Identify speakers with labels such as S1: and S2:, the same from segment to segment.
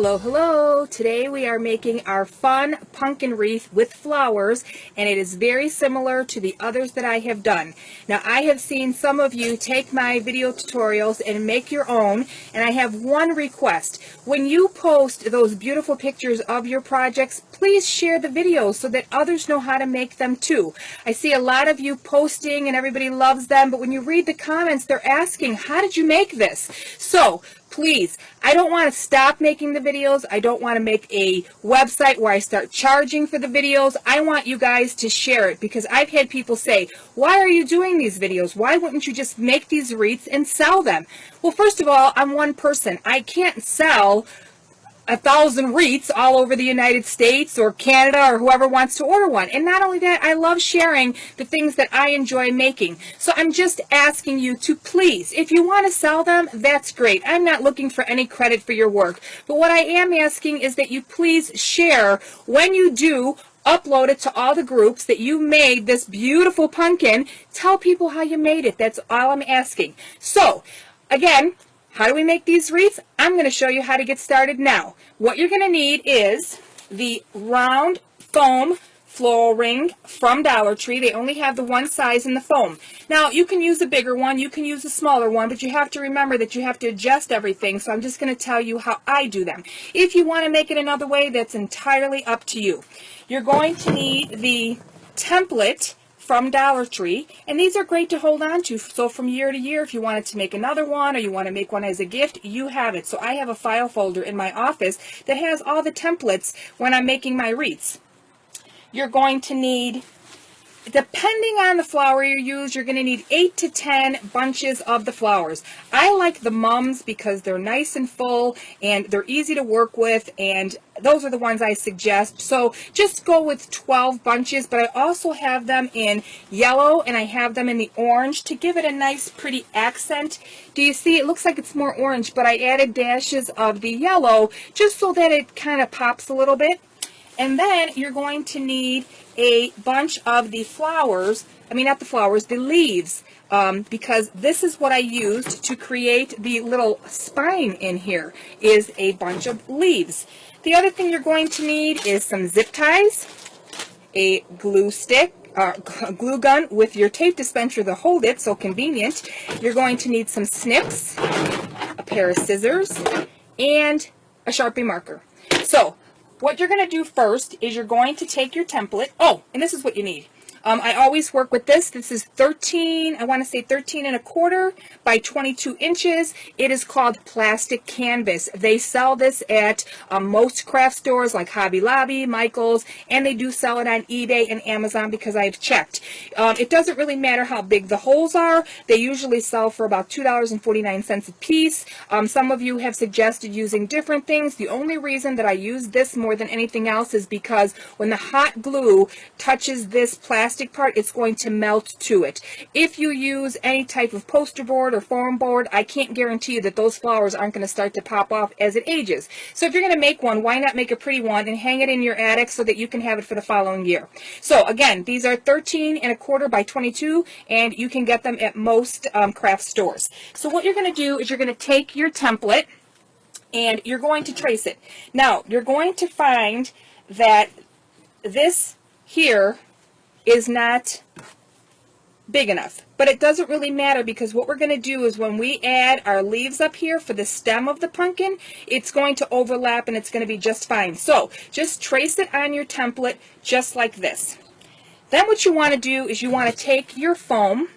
S1: Hello, hello! Today we are making our fun pumpkin wreath with flowers, and it is very similar to the others that I have done. Now, I have seen some of you take my video tutorials and make your own, and I have one request. When you post those beautiful pictures of your projects, please share the videos so that others know how to make them too. I see a lot of you posting and everybody loves them, but when you read the comments, they're asking, how did you make this? So, please, I don't want to stop making the videos. I don't want to make a website where I start charging for the videos. I want you guys to share it because I've had people say, why are you doing these videos? Why wouldn't you just make these wreaths and sell them? Well, first of all, I'm one person. I can't sell 1,000 wreaths all over the United States or Canada or whoever wants to order one. And not only that, I love sharing the things that I enjoy making. So I'm just asking you to please, if you want to sell them, that's great. I'm not looking for any credit for your work. But what I am asking is that you please share when you do upload it to all the groups that you made this beautiful pumpkin. Tell people how you made it. That's all I'm asking. So, again, how do we make these wreaths? I'm going to show you how to get started now. What you're going to need is the round foam floral ring from Dollar Tree. They only have the one size in the foam. Now, you can use a bigger one, you can use a smaller one, but you have to remember that you have to adjust everything, so I'm just going to tell you how I do them. If you want to make it another way, that's entirely up to you. You're going to need the template from Dollar Tree, and these are great to hold on to. So from year to year, if you wanted to make another one or you want to make one as a gift, you have it. So I have a file folder in my office that has all the templates when I'm making my wreaths. You're going to need, depending on the flower you use, you're going to need 8 to 10 bunches of the flowers. I like the mums because they're nice and full and they're easy to work with, and those are the ones I suggest. So just go with 12 bunches, but I also have them in yellow and I have them in the orange to give it a nice pretty accent. Do you see? It looks like it's more orange, but I added dashes of the yellow just so that it kind of pops a little bit. And then you're going to need a bunch of the flowers, not the flowers, the leaves, because this is what I used to create the little spine in here, is a bunch of leaves. The other thing you're going to need is some zip ties, a glue stick, a glue gun with your tape dispenser to hold it, so convenient. You're going to need some snips, a pair of scissors, and a Sharpie marker. So, what you're going to do first is you're going to take your template. Oh, and this is what you need. I always work with this. This is 13 and a quarter by 22 inches. It is called plastic canvas. They sell this at most craft stores like Hobby Lobby, Michael's, and they do sell it on eBay and Amazon because I've checked. It doesn't really matter how big the holes are. They usually sell for about $2.49 a piece. Some of you have suggested using different things. The only reason that I use this more than anything else is because when the hot glue touches this plastic part, it's going to melt to it. If you use any type of poster board or foam board, I can't guarantee you that those flowers aren't going to start to pop off as it ages. So if you're going to make one, why not make a pretty one and hang it in your attic so that you can have it for the following year. So again, these are 13 and a quarter by 22, and you can get them at most craft stores. So what you're going to do is you're going to take your template and you're going to trace it. Now, you're going to find that this here is not big enough, but it doesn't really matter because what we're going to do is when we add our leaves up here for the stem of the pumpkin, it's going to overlap and it's going to be just fine. So just trace it on your template just like this. Then what you want to do is you want to take your foam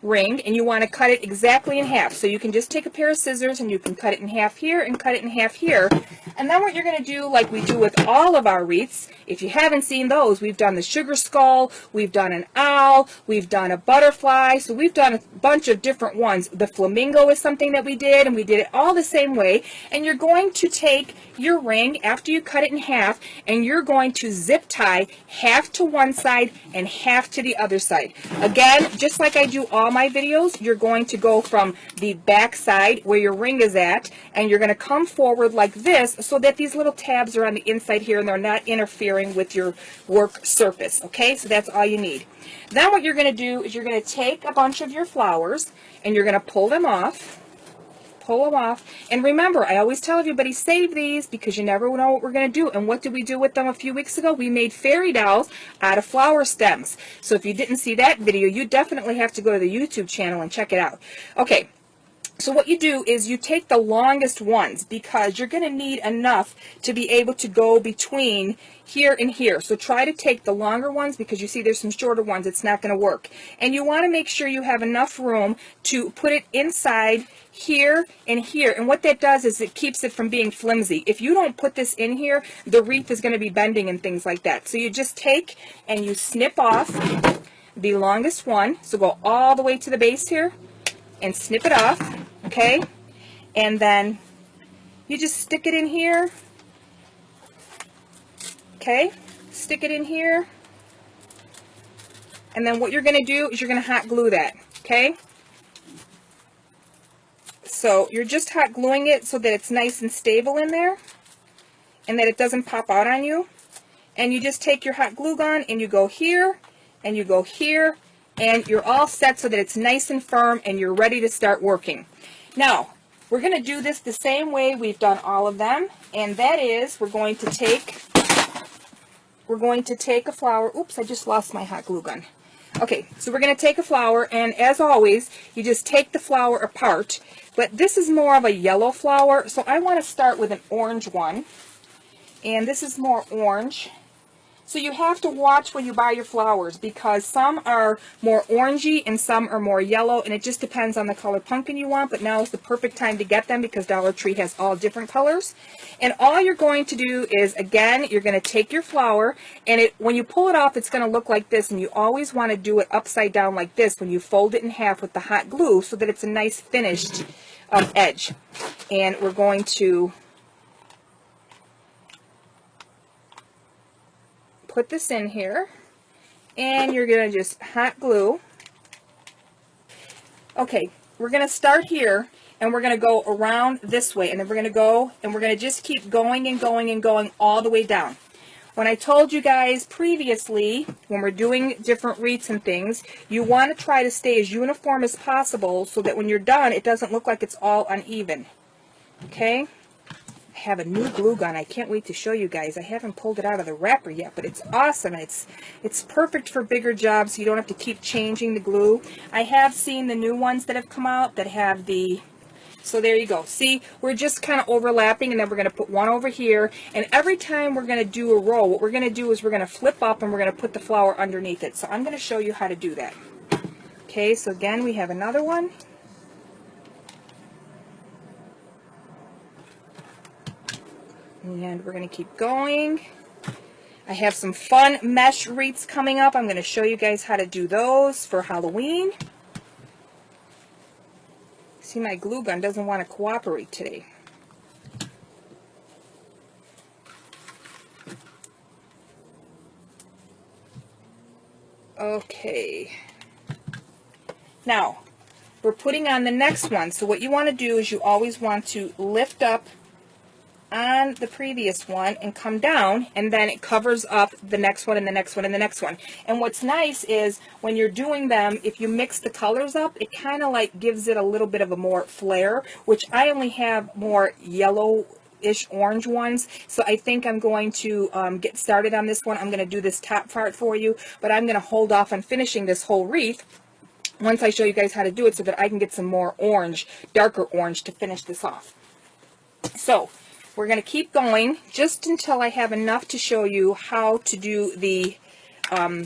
S1: ring and you want to cut it exactly in half. So you can just take a pair of scissors and you can cut it in half here and cut it in half here. And then what you're going to do, like we do with all of our wreaths, if you haven't seen those, we've done the sugar skull, we've done an owl, we've done a butterfly, so we've done a bunch of different ones. The flamingo is something that we did, and we did it all the same way. And you're going to take your ring after you cut it in half, and you're going to zip tie half to one side and half to the other side. Again, just like I do all my videos, you're going to go from the back side where your ring is at, and you're going to come forward like this so that these little tabs are on the inside here and they're not interfering with your work surface. Okay, so that's all you need. Then what you're going to do is you're going to take a bunch of your flowers and you're going to pull them off pull them off. And remember, I always tell everybody, save these because you never know what we're going to do. And what did we do with them a few weeks ago? We made fairy dolls out of flower stems. So if you didn't see that video, you definitely have to go to the YouTube channel and check it out. Okay. So what you do is you take the longest ones because you're going to need enough to be able to go between here and here. So try to take the longer ones because you see there's some shorter ones. It's not going to work. And you want to make sure you have enough room to put it inside here and here. And what that does is it keeps it from being flimsy. If you don't put this in here, the wreath is going to be bending and things like that. So you just take and you snip off the longest one. So go all the way to the base here and snip it off, okay? And then you just stick it in here, okay? Stick it in here. And then what you're going to do is you're going to hot glue that, okay? So you're just hot gluing it so that it's nice and stable in there and that it doesn't pop out on you. And you just take your hot glue gun and you go here and you go here, and you're all set so that it's nice and firm and you're ready to start working. Now, we're going to do this the same way we've done all of them, and that is we're going to take a flower. Oops, I just lost my hot glue gun. Okay, so we're going to take a flower, and as always, you just take the flower apart, but this is more of a yellow flower, so I want to start with an orange one, and this is more orange. So you have to watch when you buy your flowers because some are more orangey and some are more yellow, and it just depends on the color pumpkin you want. But now is the perfect time to get them because Dollar Tree has all different colors. And all you're going to do is, again, you're going to take your flower, and when you pull it off, it's going to look like this. And you always want to do it upside down like this when you fold it in half with the hot glue so that it's a nice finished edge. And we're going to put this in here, and you're going to just hot glue. Okay, we're going to start here, and we're going to go around this way, and then we're going to go, and we're going to just keep going and going and going all the way down. When I told you guys previously, when we're doing different wreaths and things, you want to try to stay as uniform as possible so that when you're done, it doesn't look like it's all uneven. Okay? I have a new glue gun. I can't wait to show you guys. I haven't pulled it out of the wrapper yet, but it's awesome. It's perfect for bigger jobs, so you don't have to keep changing the glue. I have seen the new ones that have come out that have the... So there you go. See, we're just kind of overlapping, and then we're going to put one over here. And every time we're going to do a row, what we're going to do is we're going to flip up and we're going to put the flower underneath it. So I'm going to show you how to do that. Okay, so again, we have another one. And we're going to keep going. I have some fun mesh wreaths coming up. I'm going to show you guys how to do those for Halloween. See, my glue gun doesn't want to cooperate today. Okay. Now, we're putting on the next one. So what you want to do is you always want to lift up on the previous one and come down, and then it covers up the next one and the next one and the next one. And what's nice is when you're doing them, if you mix the colors up, it kind of like gives it a little bit of a more flair, which I only have more yellow-ish orange ones. So I think I'm going to get started on this one. I'm going to do this top part for you, but I'm going to hold off on finishing this whole wreath once I show you guys how to do it so that I can get some more orange, darker orange to finish this off. So we're going to keep going just until I have enough to show you how to do the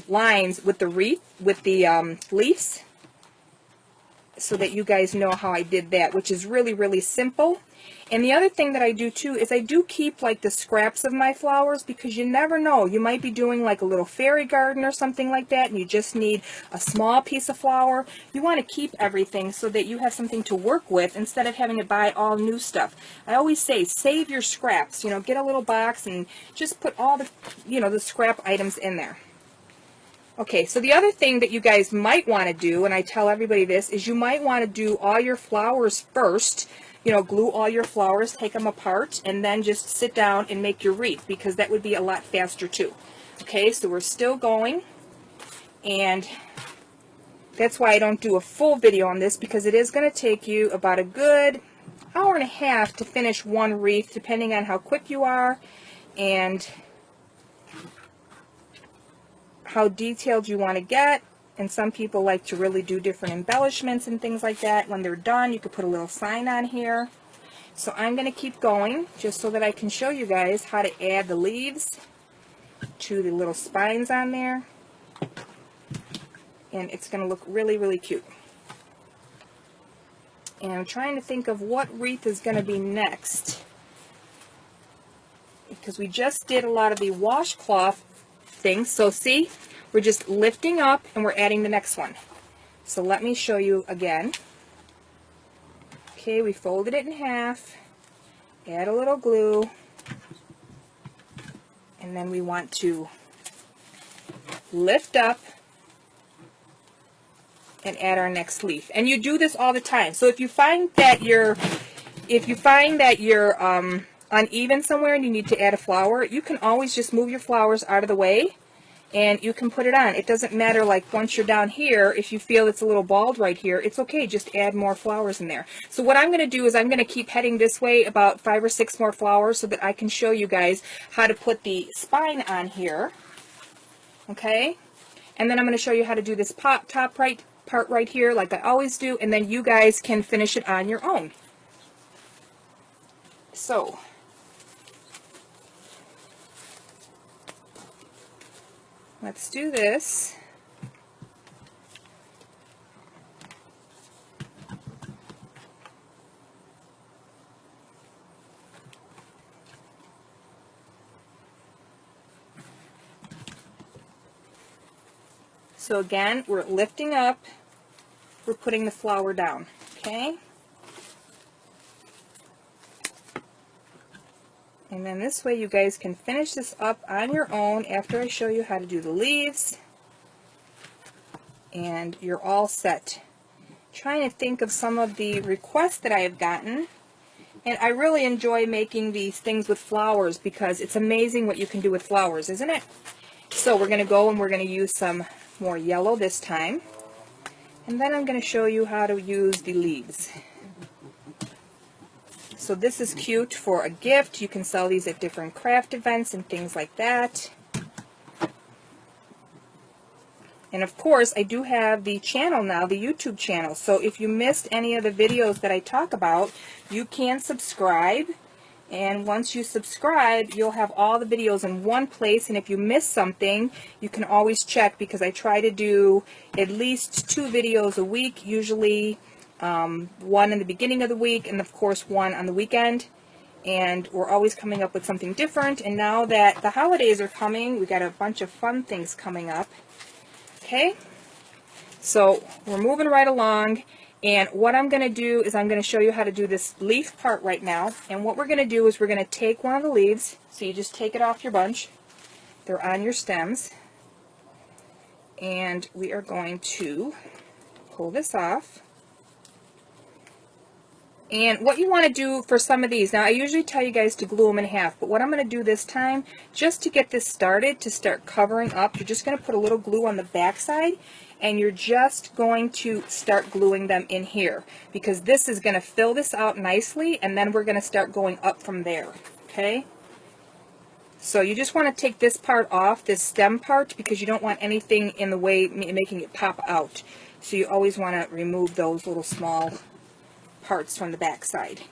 S1: lines with the wreath, with the leaves, so that you guys know how I did that, which is really, really simple. And the other thing that I do too is I do keep like the scraps of my flowers, because you never know. You might be doing like a little fairy garden or something like that, and you just need a small piece of flower. You want to keep everything so that you have something to work with instead of having to buy all new stuff. I always say save your scraps. You know, get a little box and just put all the, you know, the scrap items in there. Okay, so the other thing that you guys might want to do, and I tell everybody this, is you might want to do all your flowers first. You know, glue all your flowers, take them apart, and then just sit down and make your wreath, because that would be a lot faster too. Okay, so we're still going, and that's why I don't do a full video on this, because it is going to take you about a good, hour and a half to finish one wreath, depending on how quick you are and how detailed you want to get. And some people like to really do different embellishments and things like that. When they're done, you could put a little sign on here. So I'm going to keep going just so that I can show you guys how to add the leaves to the little spines on there. And it's going to look really, really cute. And I'm trying to think of what wreath is going to be next, because we just did a lot of the washcloth things. So see, we're just lifting up and we're adding the next one. So let me show you again. Okay, we folded it in half, add a little glue, and then we want to lift up and add our next leaf. And you do this all the time. So if you find that you're uneven somewhere and you need to add a flower, you can always just move your flowers out of the way and you can put it on. It doesn't matter, like once you're down here, if you feel it's a little bald right here, it's okay, just add more flowers in there. So what I'm going to do is I'm going to keep heading this way about 5 or 6 more flowers so that I can show you guys how to put the spine on here. Okay? And then I'm going to show you how to do this top right part right here like I always do, and then you guys can finish it on your own. So let's do this. So again, we're lifting up, we're putting the flower down, okay? And then this way you guys can finish this up on your own after I show you how to do the leaves. And you're all set. Trying to think of some of the requests that I have gotten. And I really enjoy making these things with flowers because it's amazing what you can do with flowers, isn't it? So we're going to go and we're going to use some more yellow this time. And then I'm going to show you how to use the leaves. So this is cute for a gift. You can sell these at different craft events and things like that. And of course, I do have the channel now, the YouTube channel. So if you missed any of the videos that I talk about, you can subscribe. And once you subscribe, you'll have all the videos in one place. And if you miss something, you can always check, because I try to do at least 2 videos a week, usually one in the beginning of the week and of course one on the weekend. And we're always coming up with something different. And now that the holidays are coming, we got a bunch of fun things coming up. Okay, so we're moving right along. And what I'm going to do is I'm going to show you how to do this leaf part right now. And what we're going to do is we're going to take one of the leaves. So you just take it off your bunch. They're on your stems. And we are going to pull this off. And what you want to do for some of these, now I usually tell you guys to glue them in half, but what I'm going to do this time, just to get this started, to start covering up, you're just going to put a little glue on the back side, and you're just going to start gluing them in here, because this is going to fill this out nicely, and then we're going to start going up from there, okay? So you just want to take this part off, this stem part, because you don't want anything in the way making it pop out. So you always want to remove those little small parts from the back side.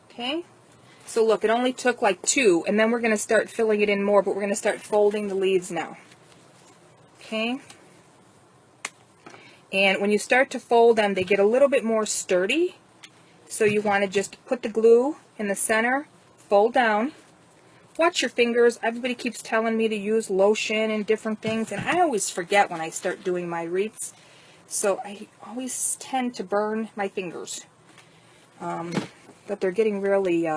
S1: Okay, so look, it only took like 2, and then we're going to start filling it in more, but we're going to start folding the leaves now. Okay, and when you start to fold them, they get a little bit more sturdy, so you want to just put the glue in the center, fold down, watch your fingers. Everybody keeps telling me to use lotion and different things, and I always forget when I start doing my wreaths. So I always tend to burn my fingers, but they're getting really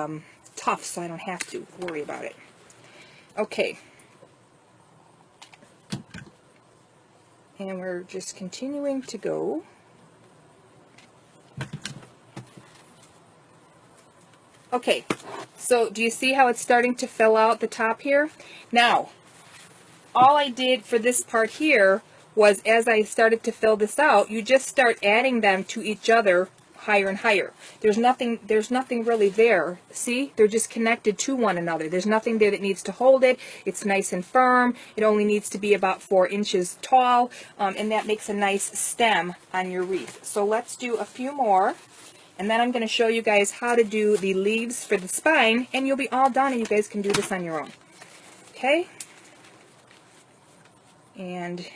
S1: tough, so I don't have to worry about it. Okay, and we're just continuing to go. Okay, so do you see how it's starting to fill out the top here? Now, all I did for this part here was, as I started to fill this out, you just start adding them to each other higher and higher. There's nothing really there. See, they're just connected to one another. There's nothing there that needs to hold it. It's nice and firm. It only needs to be about 4 inches tall, and that makes a nice stem on your wreath. So let's do a few more, and then I'm going to show you guys how to do the leaves for the spine, and you'll be all done, and you guys can do this on your own. Okay? And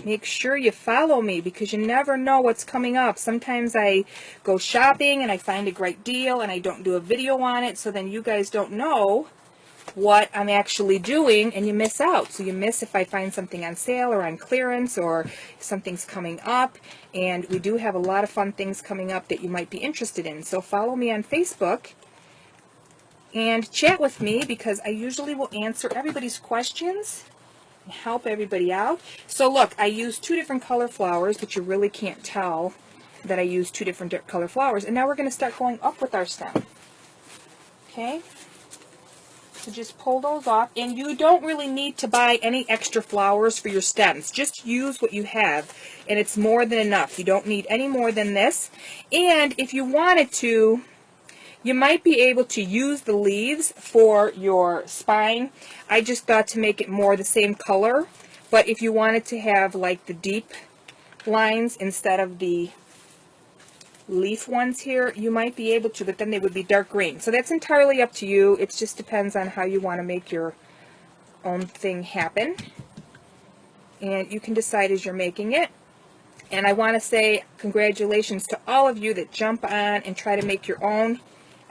S1: make sure you follow me, because you never know what's coming up. Sometimes I go shopping and I find a great deal and I don't do a video on it, so then you guys don't know what I'm actually doing and you miss out. So you miss if I find something on sale or on clearance, or if something's coming up. And we do have a lot of fun things coming up that you might be interested in. So follow me on Facebook and chat with me, because I usually will answer everybody's questions and help everybody out. So look, I use 2 different color flowers, but you really can't tell that I use 2 different color flowers. And now we're going to start going up with our stem. Okay? So just pull those off, and you don't really need to buy any extra flowers for your stems. Just use what you have, and it's more than enough. You don't need any more than this. And if you wanted to, you might be able to use the leaves for your spine. I just thought to make it more the same color, but if you wanted to have like the deep lines instead of the leaf ones here, you might be able to, but then they would be dark green. So that's entirely up to you. It just depends on how you want to make your own thing happen. And you can decide as you're making it. And I want to say congratulations to all of you that jump on and try to make your own.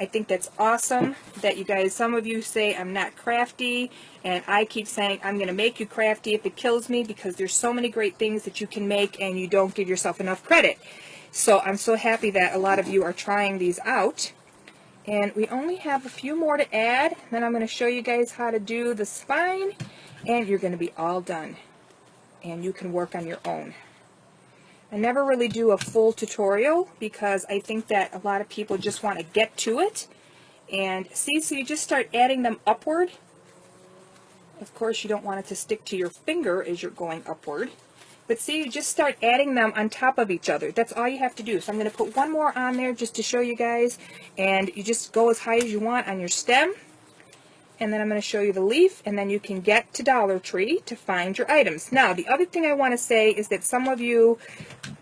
S1: I think that's awesome that you guys, some of you say I'm not crafty, and I keep saying I'm going to make you crafty if it kills me, because there's so many great things that you can make and you don't give yourself enough credit. So I'm so happy that a lot of you are trying these out. And we only have a few more to add. Then I'm going to show you guys how to do the spine, and you're going to be all done. And you can work on your own. I never really do a full tutorial, because I think that a lot of people just want to get to it. And see, so you just start adding them upward. Of course, you don't want it to stick to your finger as you're going upward. But see, you just start adding them on top of each other. That's all you have to do. So I'm going to put one more on there just to show you guys. And you just go as high as you want on your stem. And then I'm going to show you the leaf, and then you can get to Dollar Tree to find your items. Now, the other thing I want to say is that some of you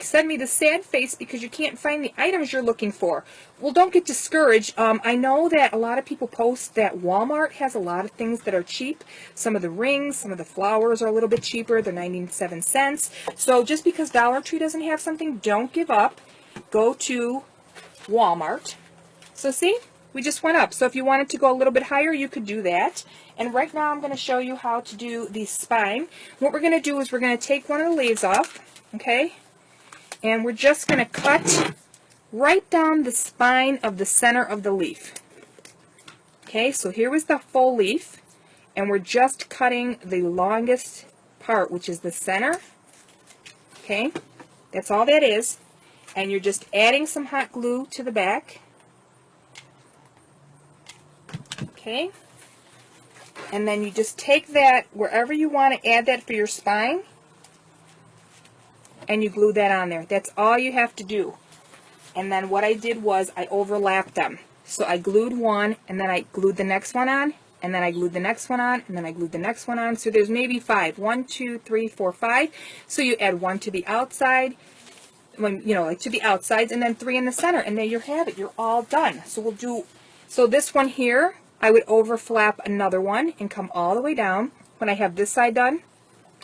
S1: send me the sad face because you can't find the items you're looking for. Well, don't get discouraged. I know that a lot of people post that Walmart has a lot of things that are cheap. Some of the rings, some of the flowers are a little bit cheaper. They're 97 cents. So just because Dollar Tree doesn't have something, don't give up. Go to Walmart. So see? We just went up. So if you wanted to go a little bit higher, you could do that. And right now I'm going to show you how to do the spine. What we're going to do is we're going to take one of the leaves off, okay? And we're just going to cut right down the spine of the center of the leaf. Okay, so here was the full leaf, and we're just cutting the longest part, which is the center. Okay, that's all that is. And you're just adding some hot glue to the back. Okay, and then you just take that wherever you want to add that for your spine, and you glue that on there. That's all you have to do. And then what I did was I overlapped them. So I glued one, and then I glued the next one on, and then I glued the next one on, and then I glued the next one on. So there's maybe 5. 1, 2, 3, 4, 5. So you add 1 to the outside, like to the outsides, and then 3 in the center, and there you have it. You're all done. So we'll do, so this one here, I would overflap another one and come all the way down. When I have this side done,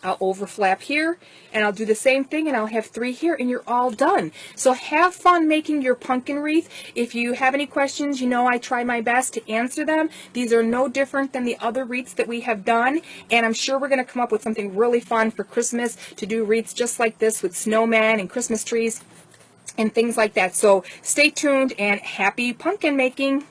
S1: I'll overflap here, and I'll do the same thing, and I'll have 3 here, and you're all done. So have fun making your pumpkin wreath. If you have any questions, you know I try my best to answer them. These are no different than the other wreaths that we have done, and I'm sure we're going to come up with something really fun for Christmas to do wreaths just like this with snowmen and Christmas trees and things like that. So stay tuned, and happy pumpkin making.